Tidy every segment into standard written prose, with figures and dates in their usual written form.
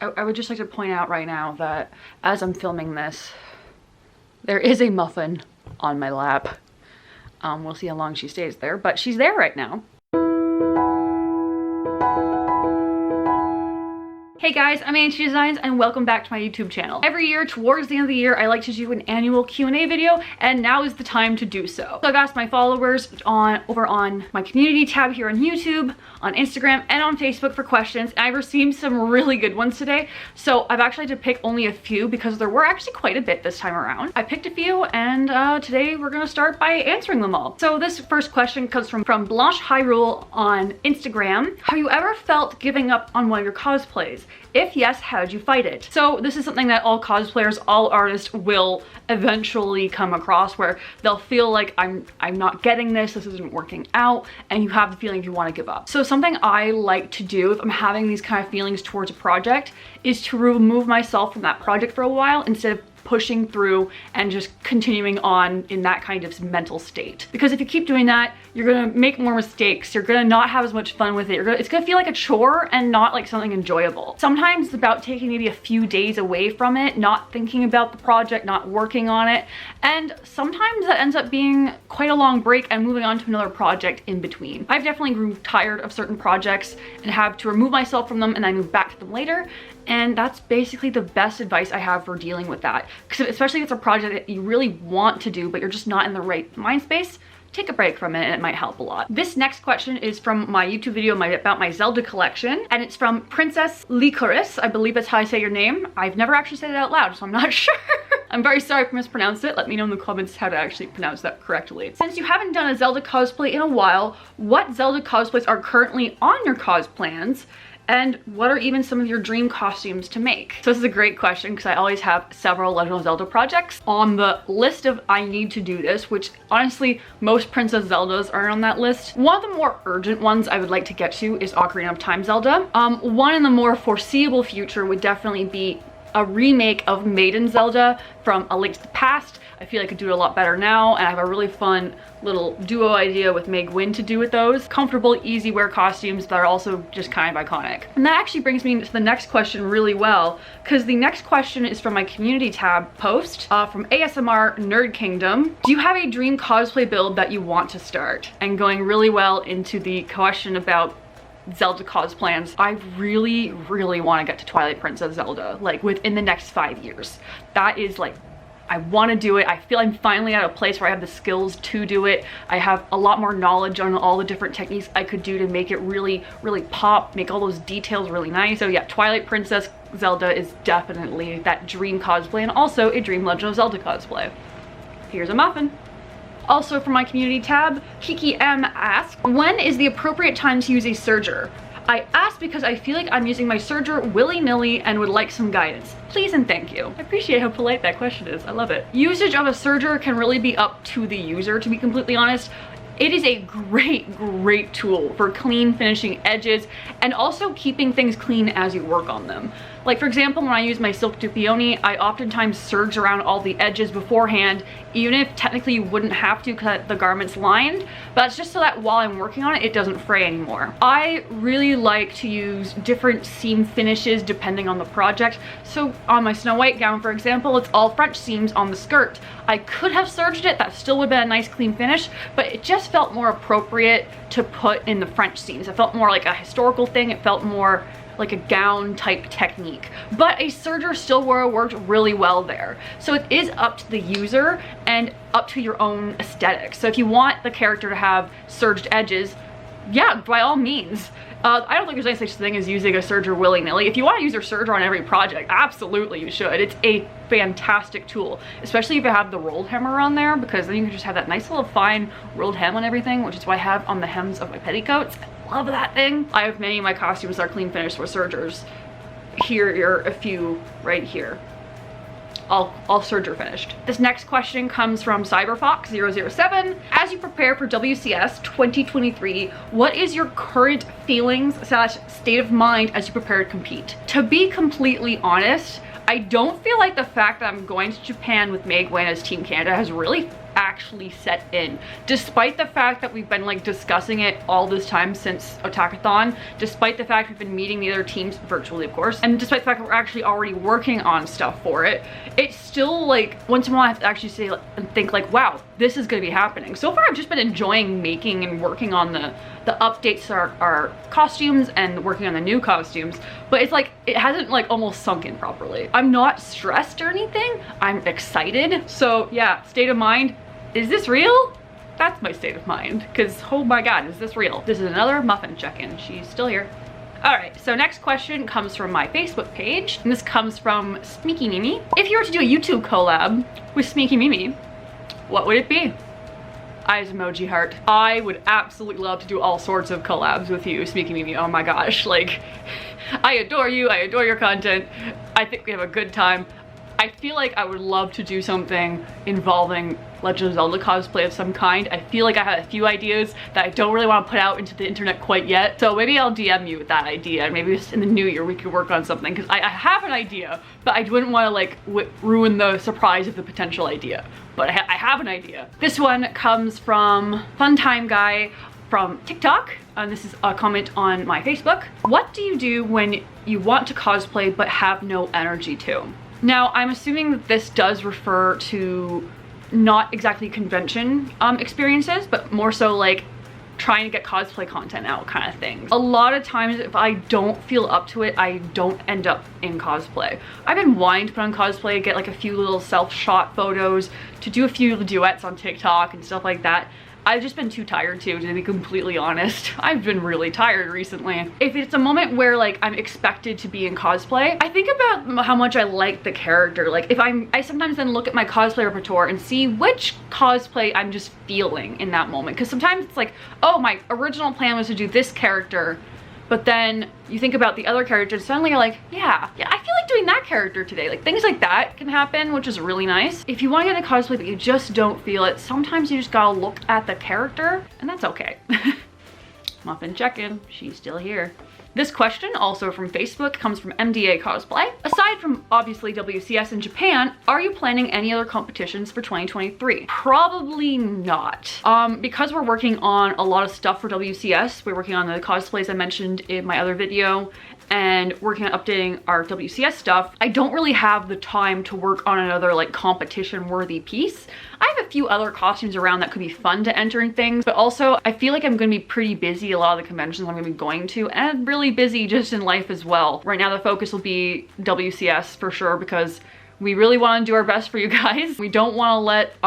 I would just like to point out right now that as I'm filming this, there is a muffin on my lap. We'll see how long she stays there, but she's there right now. Hey guys, I'm Angie Designs and welcome back to my YouTube channel. Every year towards the end of the year, I like to do an annual Q&A video, and now is the time to do so. So I've asked my followers over on my community tab here on YouTube, on Instagram, and on Facebook for questions, and I've received some really good ones today. So I've actually had to pick only a few because there were actually quite a bit this time around. I picked a few, and today we're gonna start by answering them all. So this first question comes from Blanche Hyrule on Instagram. Have you ever felt giving up on one of your cosplays? If yes, how did you fight it? So this is something that all cosplayers, all artists will eventually come across, where they'll feel like I'm not getting this isn't working out, and you have the feeling you want to give up. So something I like to do if I'm having these kind of feelings towards a project is to remove myself from that project for a while instead of pushing through and just continuing on in that kind of mental state. Because if you keep doing that, you're gonna make more mistakes, you're gonna not have as much fun with it, it's gonna feel like a chore and not like something enjoyable. Sometimes it's about taking maybe a few days away from it, not thinking about the project, not working on it, and sometimes that ends up being quite a long break and moving on to another project in between. I've definitely grew tired of certain projects and have to remove myself from them and then move back to them later. And that's basically the best advice I have for dealing with that. Because especially if it's a project that you really want to do, but you're just not in the right mind space, take a break from it and it might help a lot. This next question is from my YouTube video about my Zelda collection, and it's from Princess Licorice. I believe that's how I say your name. I've never actually said it out loud, so I'm not sure. I'm very sorry if I mispronounced it. Let me know in the comments how to actually pronounce that correctly. Since you haven't done a Zelda cosplay in a while, what Zelda cosplays are currently on your cos plans? And what are even some of your dream costumes to make? So this is a great question because I always have several Legend of Zelda projects on the list of I need to do this, which honestly, most Princess Zeldas are on that list. One of the more urgent ones I would like to get to is Ocarina of Time Zelda. One in the more foreseeable future would definitely be a remake of Maiden Zelda from A Link to the Past. I feel like I could do it a lot better now, and I have a really fun little duo idea with Meg Wynn to do with those. Comfortable, easy wear costumes that are also just kind of iconic. And that actually brings me to the next question really well, because the next question is from my community tab post from ASMR Nerd Kingdom. Do you have a dream cosplay build that you want to start? And going really well into the question about Zelda cos plans, I really want to get to Twilight Princess Zelda, like within the next 5 years. That is like, I want to do it. I feel I'm finally at a place where I have the skills to do it. I have a lot more knowledge on all the different techniques I could do to make it really pop, make all those details really nice. So yeah, Twilight Princess Zelda is definitely that dream cosplay, and also a dream Legend of Zelda cosplay. Here's a muffin. Also from my community tab, Kiki M asks, when is the appropriate time to use a serger? I asked because I feel like I'm using my serger willy-nilly and would like some guidance. Please and thank you. I appreciate how polite that question is. I love it. Usage of a serger can really be up to the user, to be completely honest. It is a great tool for clean finishing edges and also keeping things clean as you work on them. Like for example, when I use my Silk Dupioni, I oftentimes serge around all the edges beforehand, even if technically you wouldn't have to because the garment's lined, but it's just so that while I'm working on it, it doesn't fray anymore. I really like to use different seam finishes depending on the project. So on my Snow White gown, for example, it's all French seams on the skirt. I could have serged it, that still would have been a nice clean finish, but it just felt more appropriate to put in the French seams. It felt more like a historical thing, it felt more like a gown type technique, but a serger still worked really well there. So it is up to the user and up to your own aesthetic. So if you want the character to have serged edges, yeah, by all means. I don't think there's any such thing as using a serger willy-nilly. If you want to use your serger on every project, absolutely you should. It's a fantastic tool, especially if you have the rolled hammer on there, because then you can just have that nice little fine rolled hem on everything, which is what I have on the hems of my petticoats. I love that thing. I have many of my costumes that are clean finished with sergers. Here are a few right here. All serger finished. This next question comes from CyberFox007. As you prepare for WCS 2023, what is your current feelings / state of mind as you prepare to compete? To be completely honest, I don't feel like the fact that I'm going to Japan with Meg Wynn as Team Canada has really actually set in. Despite the fact that we've been like discussing it all this time since Otakuthon, despite the fact we've been meeting the other teams virtually, of course, and despite the fact that we're actually already working on stuff for it, it's still like once in a while I have to actually say and think like, wow, this is going to be happening. So far I've just been enjoying making and working on the updates to our costumes and working on the new costumes, but it's like it hasn't like almost sunk in properly. I'm not stressed or anything, I'm excited. So yeah, state of mind, is this real? That's my state of mind, because oh my god, is this real? This is another muffin check-in. She's still here. All right, so next question comes from my Facebook page, and this comes from Sneaky Mimi. If you were to do a YouTube collab with Sneaky Mimi, what would it be? Eyes emoji heart. I would absolutely love to do all sorts of collabs with you, Sneaky Mimi. Oh my gosh, like, I adore you, I adore your content. I think we have a good time. I feel like I would love to do something involving Legend of Zelda cosplay of some kind. I feel like I have a few ideas that I don't really want to put out into the internet quite yet. So maybe I'll DM you with that idea, and maybe in the new year we could work on something, because I have an idea, but I wouldn't want to like ruin the surprise of the potential idea. But I have an idea. This one comes from Funtime Guy from TikTok, and this is a comment on my Facebook. What do you do when you want to cosplay but have no energy to? Now, I'm assuming that this does refer to not exactly convention experiences, but more so like trying to get cosplay content out kind of things. A lot of times if I don't feel up to it, I don't end up in cosplay. I've been wanting to put on cosplay, get like a few little self-shot photos, to do a few duets on TikTok and stuff like that. I've just been too tired to be completely honest. I've been really tired recently. If it's a moment where like I'm expected to be in cosplay, I think about how much I like the character. Like if I sometimes then look at my cosplay repertoire and see which cosplay I'm just feeling in that moment. Because sometimes it's like, oh, my original plan was to do this character, but then you think about the other character and suddenly you're like, yeah, I feel like doing that character today. Like things like that can happen, which is really nice. If you want to get a cosplay but you just don't feel it, sometimes you just gotta look at the character, and that's okay. Muffin check-in, she's still here. This question, also from Facebook, comes from MDA Cosplay. Aside from obviously WCS in Japan, are you planning any other competitions for 2023? Probably not. Because we're working on a lot of stuff for WCS, we're working on the cosplays I mentioned in my other video, and working on updating our WCS stuff, I don't really have the time to work on another like competition worthy piece. I have a few other costumes around that could be fun to enter in things, but also I feel like I'm gonna be pretty busy a lot of the conventions I'm gonna be going to, and really busy just in life as well. Right now the focus will be WCS for sure, because we really want to do our best for you guys. We don't want to let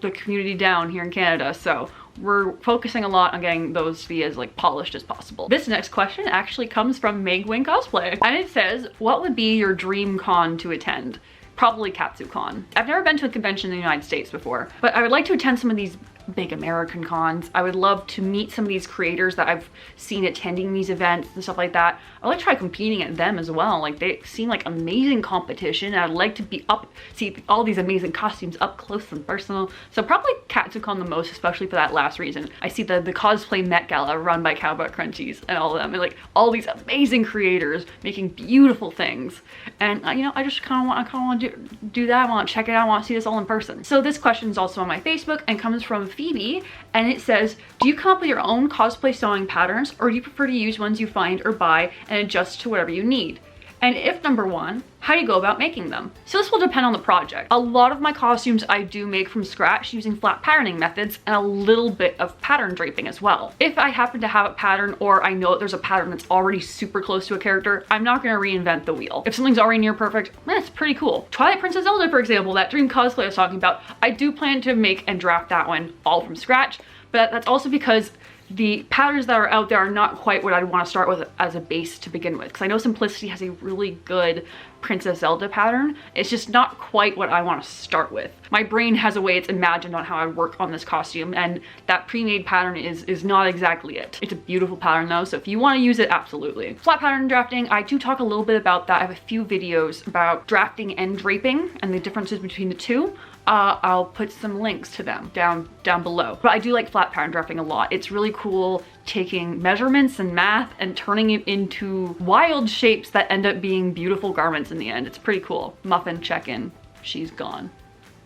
the community down here in Canada, so we're focusing a lot on getting those to be as like polished as possible. This next question actually comes from Megwing Cosplay, and it says, what would be your dream con to attend? Probably KatsuCon. I've never been to a convention in the United States before, but I would like to attend some of these big American cons. I would love to meet some of these creators that I've seen attending these events and stuff like that. I'd like to try competing at them as well. Like they seem like amazing competition. I'd like to be see all these amazing costumes up close and personal. So probably KatsuCon the most, especially for that last reason. I see the cosplay Met Gala run by Cowboy Crunchies and all of them, and like all these amazing creators making beautiful things. And you know, I just kind of want to do that. I want to check it out. I want to see this all in person. So this question is also on my Facebook and comes from Phoebe, and it says, do you come up with your own cosplay sewing patterns, or do you prefer to use ones you find or buy and adjust to whatever you need? And if number one, how do you go about making them? So this will depend on the project. A lot of my costumes I do make from scratch using flat patterning methods and a little bit of pattern draping as well. If I happen to have a pattern, or I know that there's a pattern that's already super close to a character, I'm not gonna reinvent the wheel. If something's already near perfect, that's pretty cool. Twilight Princess Zelda, for example, that dream cosplay I was talking about, I do plan to make and draft that one all from scratch, but that's also because the patterns that are out there are not quite what I'd want to start with as a base to begin with, because I know Simplicity has a really good Princess Zelda pattern. It's just not quite what I want to start with. My brain has a way it's imagined on how I work on this costume, and that pre-made pattern is not exactly it. It's a beautiful pattern though, so if you want to use it, absolutely. Flat pattern drafting, I do talk a little bit about that. I have a few videos about drafting and draping and the differences between the two. I'll put some links to them down below. But I do like flat pattern drafting a lot. It's really cool taking measurements and math and turning it into wild shapes that end up being beautiful garments in the end. It's pretty cool. Muffin check-in. She's gone.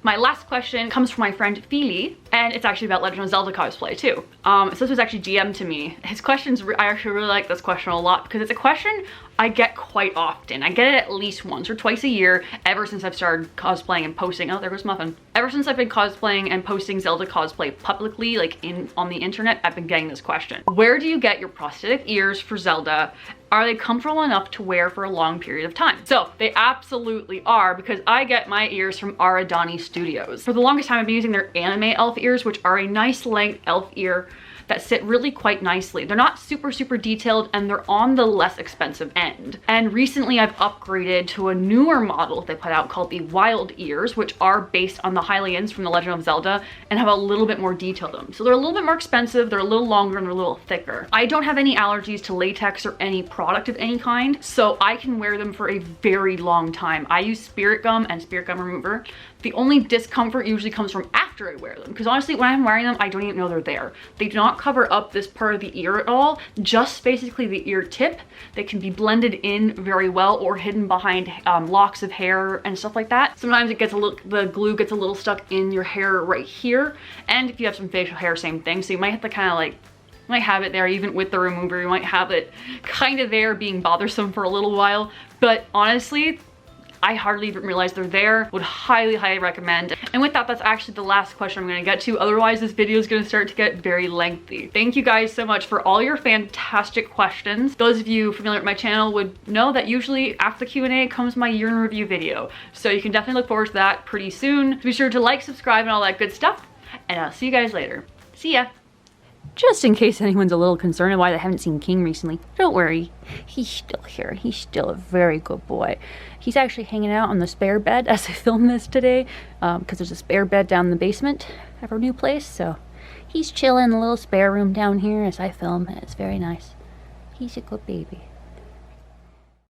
My last question comes from my friend Feely, and it's actually about Legend of Zelda cosplay too. So this was actually GM'd to me. His questions, I actually really like this question a lot because it's a question I get quite often. I get it at least once or twice a year ever since I've started cosplaying and posting. Oh, there goes Muffin. Ever since I've been cosplaying and posting Zelda cosplay publicly, like on the internet, I've been getting this question. Where do you get your prosthetic ears for Zelda? Are they comfortable enough to wear for a long period of time? So they absolutely are, because I get my ears from Aradani Studios. For the longest time, I've been using their anime elf ears, which are a nice length elf ear that sit really quite nicely. They're not super detailed, and they're on the less expensive end. And recently I've upgraded to a newer model they put out called the Wild Ears, which are based on the Hylians from The Legend of Zelda and have a little bit more detail to them. So they're a little bit more expensive, they're a little longer, and they're a little thicker. I don't have any allergies to latex or any product of any kind, so I can wear them for a very long time. I use spirit gum and spirit gum remover. The only discomfort usually comes from after I wear them, because honestly, when I'm wearing them, I don't even know they're there. They do not cover up this part of the ear at all, just basically the ear tip. They can be blended in very well or hidden behind locks of hair and stuff like that. Sometimes it gets the glue gets a little stuck in your hair right here. And if you have some facial hair, same thing. So you might have to kind of like, you might have it there even with the remover. You might have it kind of there being bothersome for a little while. But honestly, I hardly even realize they're there. Would highly recommend. And with that, that's actually the last question I'm gonna get to. Otherwise, this video is gonna start to get very lengthy. Thank you guys so much for all your fantastic questions. Those of you familiar with my channel would know that usually after the Q&A comes my year in review video. So you can definitely look forward to that pretty soon. So be sure to like, subscribe, and all that good stuff. And I'll see you guys later. See ya. Just in case anyone's a little concerned why they haven't seen King recently, don't worry. He's still here. He's still a very good boy. He's actually hanging out on the spare bed as I film this today, because there's a spare bed down in the basement of our new place. So he's chilling in a little spare room down here as I film, and it's very nice. He's a good baby.